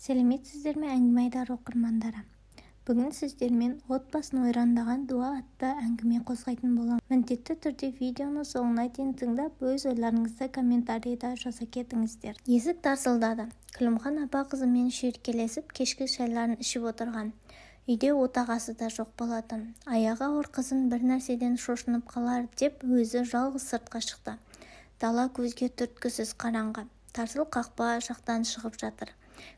Сәлеметсіздер ме, әңгіме айдар оқырмандары? Бүгін сіздермен отбасын ойрандаған дуа атты әңгіме қозғайтын боламын. Міндетті түрде видеоны соңына дейін тыңдап, өз ойларыңызды комментарийда жаза кетіңіздер. Есік тарсылдады. Күлімхан апа қызымен шүйіркелесіп кешкі шайларын ішіп отырған. Үйде отағасы да жоқ болатын. Аяғы ауыр қызын бір нәрседен шошынып қалар деп өзі жалғыз сыртқа шықты. Дала көзге түрткісіз қараңғы. Тарсыл қақпа жақтан шығып жатыр.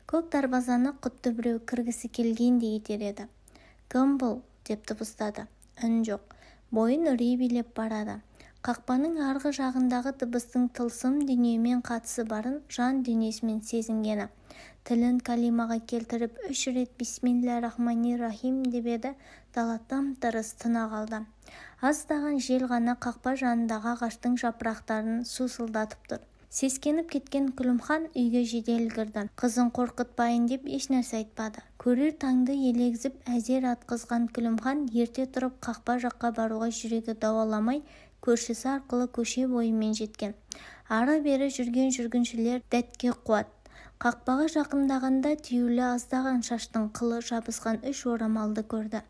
Көк дарбазаны құтты біреу кіргісі келгендей итереді. «Кім бұл?» деп дыбыстады. Үн жоқ. Бойын үрей билеп барады. Қақпаның арғы жағындағы дыбыстың тылсым дүниемен қатысы барын жан дүниесімен сезінгені. Тілін калимаға келтіріп 3 рет бисмиллахи-рахмани-рахим деп еді. Дала тым-тырыс тына қалды. Аздаған жел ғана қақпа жанындағы ағаштың жапырақтарын сусылдатып тұр. Сескеніп кеткен Күлімхан үйге жедел кірді. Қызын қорқытпайын деп ешнәрсе айтпады. Көрер таңды елегзіп әзер атқызған Күлімхан ерте тұрып қақпа жаққа баруға жүрегі дауаламай, көршісі арқылы көше бойымен жеткен. Ары-бері жүрген жүргіншілер дәтке қуат. Қақпаға жақындағанда түйулі аздаған шаштың қылы жабысқан 3 орамалды көрді.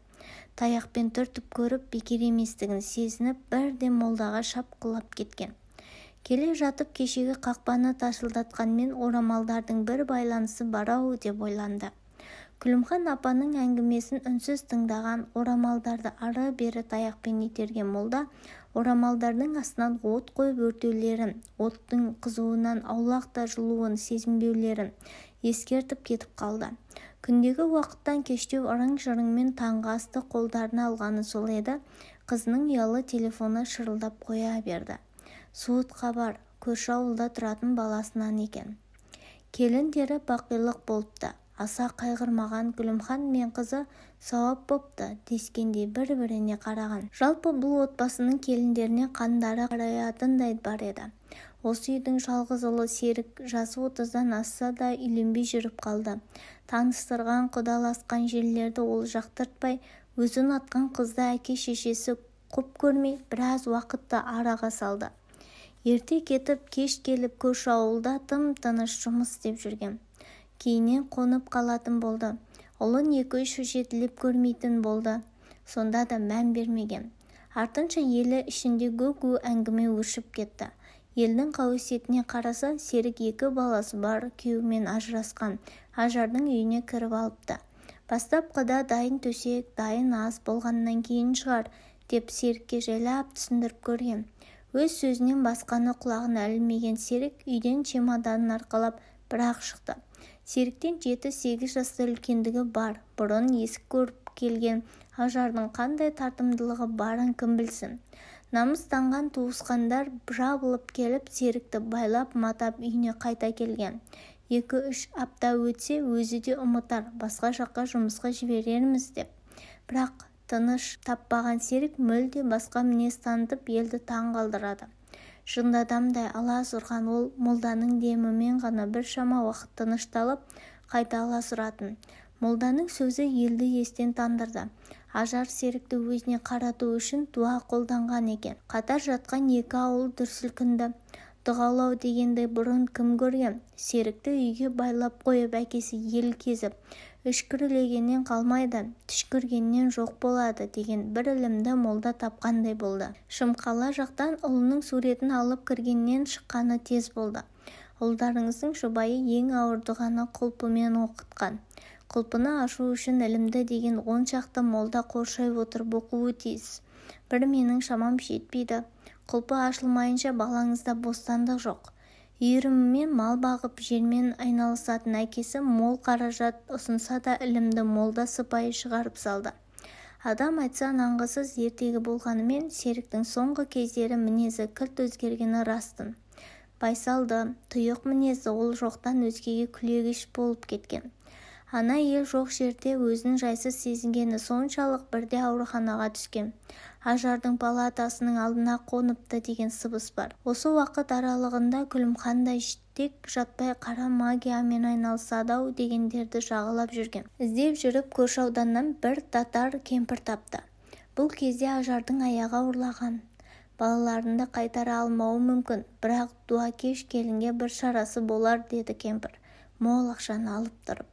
Таяқпен түртіп көріп бекер еместігін сезініп бірден молдаға шапқылап кеткен. Келе жатып кешегі қақпаны тарсылдатқанмен орамалдардың бір байланысы бар-ау деп ойланды. Күлімхан апаның әңгімесін үнсіз тыңдаған, орамалдарды ары-бері таяқпен итерген молда, орамалдардың астынан от қойып өртеулерін, оттың қызуынан аулақта жылуын сезінбеулерін ескертіп кетіп қалды. Күндегі уақыттан кештеу ырың-жырыңмен таңғы асты қолдарына алғаны сол еді, қызының ұялы телефоны шырылдап қоя берді. Суыт хабар, көрші ауылда тұратын баласынан екен. Келіндері бақилық болыпты. Аса қайғырмаған Күлімхан мен қызы сауап бопты дескендей бір-біріне қараған. Жалпы бұл отбасының келіндеріне қандары қараятындай бар еді. Осы үйдің жалғыз ұлы Серік жасы 30-дан асса да үйленбей жүріп қалды. Таныстырған, құдаласқан жерлерді ол жақтыртпай, өзі ұнатқан қызды әке-шешесі құп көрмей, біраз уақытты араға салды. Ерте кетіп, кеш келіп көрші ауылда тым-тыныш жұмыс істеп жүрген. Кейіннен қонып қалатын болды. Ұлын 2-3 жетілеп көрмейтін болды. Сонда да мән бермеген. Артынша елі ішінде гу-гу әңгіме өршіп кетті. Елдің қауесетіне қараса, Серік 2 баласы бар, күйеуімен ажырасқан. Ажардың үйіне кіріп алыпты. Бастапқыда дайын төсек, дайын ас болғаннан кейін шығар, деп Серікке жайлап түсіндіріп көрген. Өз сөзінен басқаны құлағына ілмеген Серік үйден чемоданын арқалап бір-ақ шықты. Серіктен 7-8 жаста үлкендігі бар, бұрын есік көріп келген ажардың қандай тартымдылығы барын кім білсін. Намыстанған туысқандар жабылып келіп Серікті байлап матап үйіне қайта келген. 2-3 апта өтсе өзі де ұмытар, басқа жаққа жұмысқа жіберерміз деп. Бірақ тыныш таппаған Серік мүлде басқа мінез танытып елді таң қалдырады. Жынды адамдай аласұрған ол молданың демімен ғана бір шама уақыт тынышталып, қайта аласұратын. Молданың сөзі елді естен тандырды. Ажар Серікті өзіне қарату үшін дуа қолданған екен. Қатар жатқан 2 ауыл дүрсілкінді. Дұғалау дегенді бұрын кім көрген? Серікті үйге байлап қойып әкесі ел кезіп, үшкірілегеннен қалмайды, түшкіргеннен жоқ болады деген бір ілімді молда тапқандай болды. Шымқала жақтан ұлының суретін алып кіргеннен шыққаны тез болды. Ұлдарыңыздың жұбайы ең ауыр дұғаны құлпымен оқытқан. Құлпыны ашу үшін ілімді деген 10 шақты молда қоршай отырып оқуы тиіс. Бір менің шамам жетпейді. Құлпы ашылмайынша балаңызда бостандық жоқ. Үйірімімен мал бағып жермен айналысатын әкесі мол қаражат ұсынса да ілімді молда сыпайы шығарып салды. Адам айтса нанғысыз ертегі болғанымен Серіктің соңғы кездері мінезі кілт өзгергені растын. Байсалды, тұйық мінезі ол жоқтан өзгеге күлегеш болып кеткен. Ана ел жоқ жерде өзін жайсыз сезінгені соншалық бірде ауруханаға түскен. Ажардың палатасының алдына қоныпты деген сыбыс бар. Осы уақыт аралығында Күлімхандай тек жатпай қара магиямен айналысады-ау дегендерді жағалап жүрген. Іздеп жүріп көрші ауданнан бір татар кемпір тапты. Бұл кезде Ажардың аяғы ауырлаған. Балаларынды қайтара алмауы мүмкін, бірақ дуа кеш келінге бір шарасы болар деді кемпір. Мол ақшаны алып тұрып.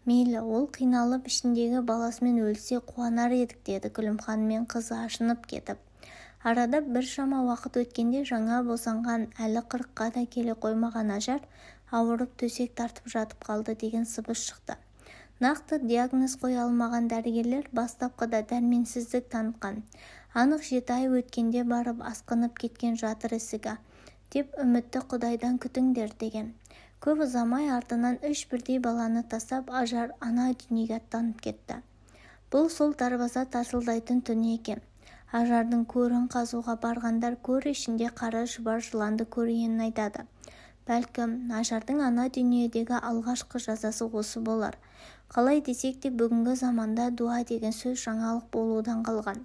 Мейлі, ол қиналып ішіндегі баласымен өлсе қуанар едік, деді Күлімхан мен қызы ашынып кетіп. Арада біршама уақыт өткенде жаңа босанған, әлі 40-қа да келе қоймаған Ажар ауырып төсек тартып жатып қалды деген сыбыс шықты. Нақты диагноз қоя алмаған дәрігерлер бастапқыда дәрменсіздік танытқан. Анық 7 ай өткенде барып асқынып кеткен жатыр ісігі, деп үмітті Құдайдан күтіңдер деген. Көп ұзамай артынан 3 бірдей баланы тастап Ажар ана дүниеге аттанып кетті. Бұл сол дарбаза тарсылдайтын түн екен. Ажардың көрін қазуға барғандар көр ішінде қара шұбар жыланды көргенін айтады. Бәлкім, Ажардың ана дүниедегі алғашқы жазасы осы болар. Қалай десек те бүгінгі заманда дуа деген сөз жаңалық болудан қалған.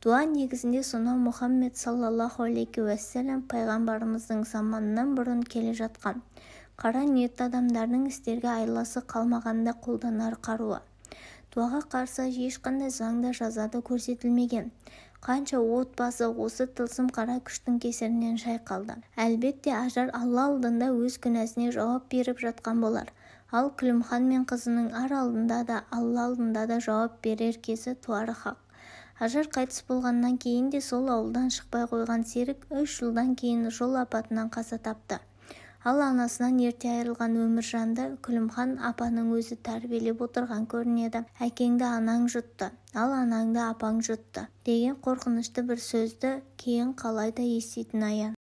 Дуа негізінде сонау Мұхаммед саллаллаху алейхи уассалам пайғамбарымыздың заманынан бұрын келе жатқан. Қара ниетті адамдардың істерге айласы қалмағанда қолданар қаруы. Дуаға қарсы ешқандай заңда жазада көрсетілмеген. Қанша отбасы осы тылсым қара күштің кесірінен шайқалды. Әлбетте Ажар Алла алдында өз күнәсіне жауап беріп жатқан болар. Ал Күлімхан мен қызының ар алдында да Алла алдында да жауап берер кезі туары хақ. Ажар қайтыс болғаннан кейін де сол ауылдан шықпай қойған серік 3 жылдан кейін жол апатынан қаза тапты. Ал анасынан ерте айырылған Өміржанды Күлімхан апаның өзі тәрбиелеп отырған көрінеді. Әкеңді анаң жұтты, ал анаңды апаң жұтты деген қорқынышты бір сөзді кейін қалайда еститін аян.